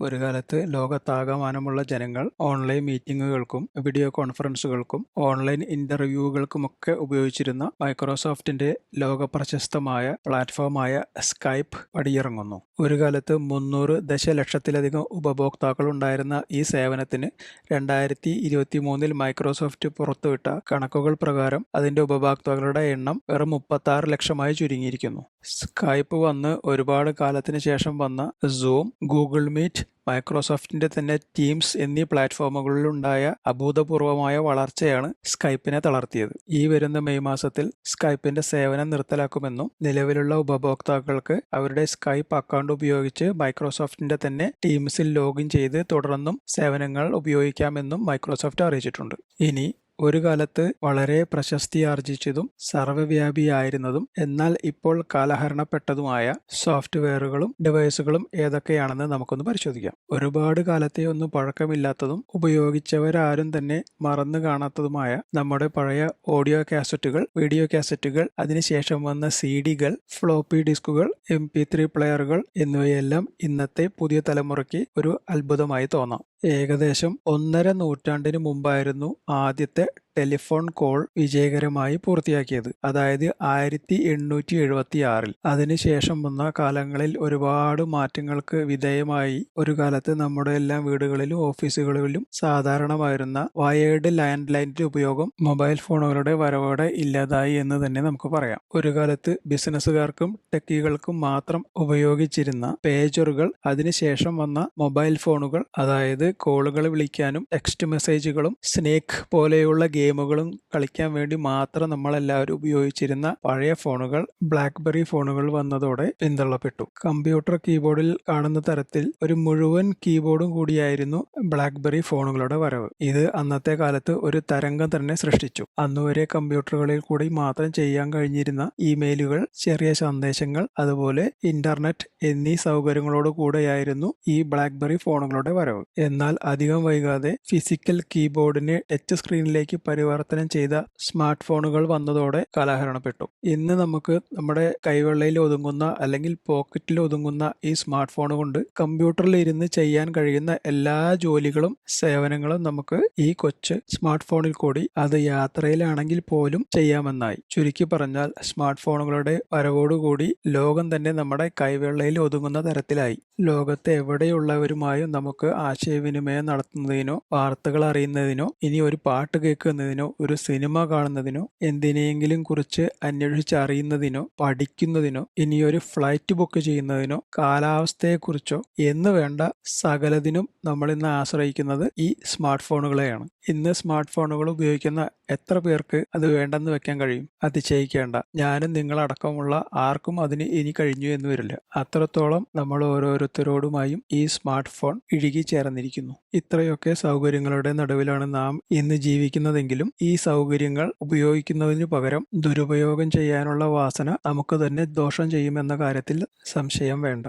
ഒരു കാലത്ത് ലോകത്താകമാനമുള്ള ജനങ്ങൾ ഓൺലൈൻ മീറ്റിംഗുകൾക്കും വീഡിയോ കോൺഫറൻസുകൾക്കും ഓൺലൈൻ ഇന്റർവ്യൂകൾക്കുമൊക്കെ ഉപയോഗിച്ചിരുന്ന മൈക്രോസോഫ്റ്റിന്റെ ലോകപ്രശസ്തമായ പ്ലാറ്റ്ഫോമായ സ്കൈപ്പ് പടിയിറങ്ങുന്നു. ഒരു കാലത്ത് 300 ദശലക്ഷത്തിലധികം ഉപഭോക്താക്കളുണ്ടായിരുന്ന ഈ സേവനത്തിന് 2023 മൈക്രോസോഫ്റ്റ് പുറത്തുവിട്ട കണക്കുകൾ പ്രകാരം അതിന്റെ ഉപഭോക്താക്കളുടെ എണ്ണം വെറും 36 ലക്ഷമായി ചുരുങ്ങിയിരിക്കുന്നു. സ്കൈപ്പ് വന്ന് ഒരുപാട് കാലത്തിന് ശേഷം വന്ന സൂം, ഗൂഗിൾ മീറ്റ്, മൈക്രോസോഫ്റ്റിന്റെ തന്നെ ടീംസ് എന്നീ പ്ലാറ്റ്ഫോമുകളിലുണ്ടായ അഭൂതപൂർവമായ വളർച്ചയാണ് സ്കൈപ്പിനെ തളർത്തിയത്. ഈ വരുന്ന മെയ് മാസത്തിൽ സ്കൈപ്പിന്റെ സേവനം നിർത്തലാക്കുമെന്നും നിലവിലുള്ള ഉപഭോക്താക്കൾക്ക് അവരുടെ സ്കൈപ്പ് അക്കൗണ്ട് ഉപയോഗിച്ച് മൈക്രോസോഫ്റ്റിന്റെ തന്നെ ടീംസിൽ ലോഗിൻ ചെയ്ത് തുടർന്നും സേവനങ്ങൾ ഉപയോഗിക്കാമെന്നും മൈക്രോസോഫ്റ്റ് അറിയിച്ചിട്ടുണ്ട്. ഇനി ഒരു കാലത്ത് വളരെ പ്രശസ്തിയാർജിച്ചതും സർവ്വവ്യാപിയായിരുന്നതും എന്നാൽ ഇപ്പോൾ കാലഹരണപ്പെട്ടതുമായ സോഫ്റ്റ്വെയറുകളും ഡിവൈസുകളും ഏതൊക്കെയാണെന്ന് നമുക്കൊന്ന് പരിശോധിക്കാം. ഒരുപാട് കാലത്തെ ഒന്നും പഴക്കമില്ലാത്തതും ഉപയോഗിച്ചവരാരും തന്നെ മറന്നു കാണാത്തതുമായ നമ്മുടെ പഴയ ഓഡിയോ കാസറ്റുകൾ, വീഡിയോ കാസറ്റുകൾ, അതിനുശേഷം വന്ന CD-കൾ, ഫ്ലോപ്പി ഡിസ്കുകൾ, MP3 പ്ലെയറുകൾ എന്നിവയെല്ലാം ഇന്നത്തെ പുതിയ തലമുറയ്ക്ക് ഒരു അത്ഭുതമായി തോന്നാം. ഏകദേശം 1.5 നൂറ്റാണ്ടിന് മുമ്പായിരുന്നു ആദ്യത്തെ ടെലിഫോൺ കോൾ വിജയകരമായി പൂർത്തിയാക്കിയത്. അതായത് 1876. അതിനുശേഷം വന്ന കാലങ്ങളിൽ ഒരുപാട് മാറ്റങ്ങൾക്ക് വിധേയമായി ഒരു കാലത്ത് നമ്മുടെ എല്ലാ വീടുകളിലും ഓഫീസുകളിലും സാധാരണമായിരുന്ന വയേർഡ് ലാൻഡ് ലൈനിന്റെ ഉപയോഗം മൊബൈൽ ഫോണുകളുടെ വരവോടെ ഇല്ലാതായി എന്ന് തന്നെ നമുക്ക് പറയാം. ഒരു കാലത്ത് ബിസിനസ്സുകാർക്കും ടെക്കികൾക്കും മാത്രം ഉപയോഗിച്ചിരുന്ന പേജറുകൾ, അതിനുശേഷം വന്ന മൊബൈൽ ഫോണുകൾ, അതായത് കോളുകൾ വിളിക്കാനും ടെക്സ്റ്റ് മെസ്സേജുകളും സ്നേക്ക് പോലെയുള്ള ഗെയിമുകളും കളിക്കാൻ വേണ്ടി മാത്രം നമ്മളെല്ലാവരും ഉപയോഗിച്ചിരുന്ന പഴയ ഫോണുകൾ, ബ്ലാക്ക്ബെറി ഫോണുകൾ വന്നതോടെ പിന്തള്ളപ്പെട്ടു. കമ്പ്യൂട്ടർ കീബോർഡിൽ കാണുന്ന തരത്തിൽ ഒരു മുഴുവൻ കീബോർഡും കൂടിയായിരുന്നു ബ്ലാക്ക്ബെറി ഫോണുകളുടെ വരവ്. ഇത് അന്നത്തെ കാലത്ത് ഒരു തരംഗം തന്നെ സൃഷ്ടിച്ചു. അന്നുവരെ കമ്പ്യൂട്ടറുകളിൽ കൂടി മാത്രം ചെയ്യാൻ കഴിഞ്ഞിരുന്ന ഇമെയിലുകൾ, ചെറിയ സന്ദേശങ്ങൾ, അതുപോലെ ഇന്റർനെറ്റ് എന്നീ സൗകര്യങ്ങളോട് കൂടെയായിരുന്നു ഈ ബ്ലാക്ക്ബെറി ഫോണുകളുടെ വരവ്. എന്നാൽ അധികം വൈകാതെ ഫിസിക്കൽ കീബോർഡിനെ ടച്ച് സ്ക്രീനിലേക്ക് പരിവർത്തനം ചെയ്ത സ്മാർട്ട് ഫോണുകൾ വന്നതോടെ കാലഹരണപ്പെട്ടു. ഇന്ന് നമുക്ക് നമ്മുടെ കൈവെള്ളയിൽ ഒതുങ്ങുന്ന അല്ലെങ്കിൽ പോക്കറ്റിൽ ഒതുങ്ങുന്ന ഈ സ്മാർട്ട് ഫോൺ കൊണ്ട് കമ്പ്യൂട്ടറിൽ ഇരുന്ന് ചെയ്യാൻ കഴിയുന്ന എല്ലാ ജോലികളും സേവനങ്ങളും നമുക്ക് ഈ കൊച്ചു സ്മാർട്ട് ഫോണിൽ കൂടി, അത് യാത്രയിലാണെങ്കിൽ പോലും ചെയ്യാമെന്നായി. ചുരുക്കി പറഞ്ഞാൽ സ്മാർട്ട് ഫോണുകളുടെ വരവോടുകൂടി ലോകം തന്നെ നമ്മുടെ കൈവെള്ളയിൽ ഒതുങ്ങുന്ന തരത്തിലായി. ലോകത്തെ എവിടെയുള്ളവരുമായും നമുക്ക് ആശയവിനിമയം നടത്തുന്നതിനോ വാർത്തകൾ അറിയുന്നതിനോ ഇനി ഒരു പാട്ട് കേൾക്കുന്നതിനോ ഒരു സിനിമ കാണുന്നതിനോ എന്തിനെയെങ്കിലും കുറിച്ച് അന്വേഷിച്ച് അറിയുന്നതിനോ പഠിക്കുന്നതിനോ ഇനിയൊരു ഫ്ലൈറ്റ് ബുക്ക് ചെയ്യുന്നതിനോ കാലാവസ്ഥയെക്കുറിച്ചോ എന്ന് വേണ്ട സകലതിനും നമ്മൾ ഇന്ന് ആശ്രയിക്കുന്നത് ഈ സ്മാർട്ട് ഫോണുകളെയാണ്. ഇന്ന് സ്മാർട്ട് ഫോണുകൾ ഉപയോഗിക്കുന്ന എത്ര പേർക്ക് അത് വേണ്ടെന്ന് വെക്കാൻ കഴിയും? അതിശയിക്കേണ്ട. ഞാനും നിങ്ങളടക്കമുള്ള ആർക്കും അതിന് ഇനി കഴിഞ്ഞു എന്ന് വരില്ല. അത്രത്തോളം നമ്മൾ ഓരോരുത്തരോടുമായും ഈ സ്മാർട്ട് ഫോൺ ഇഴുകി ചേർന്നിരിക്കുന്നു. ഇത്രയൊക്കെ സൗകര്യങ്ങളുടെ നടുവിലാണ് നാം ഇന്ന് ജീവിക്കുന്നതെങ്കിലും ഈ സൗകര്യങ്ങൾ ഉപയോഗിക്കുന്നതിനു പകരം ദുരുപയോഗം ചെയ്യാനുള്ള വാസന നമുക്ക് തന്നെ ദോഷം ചെയ്യുമെന്ന കാര്യത്തിൽ സംശയം വേണ്ട.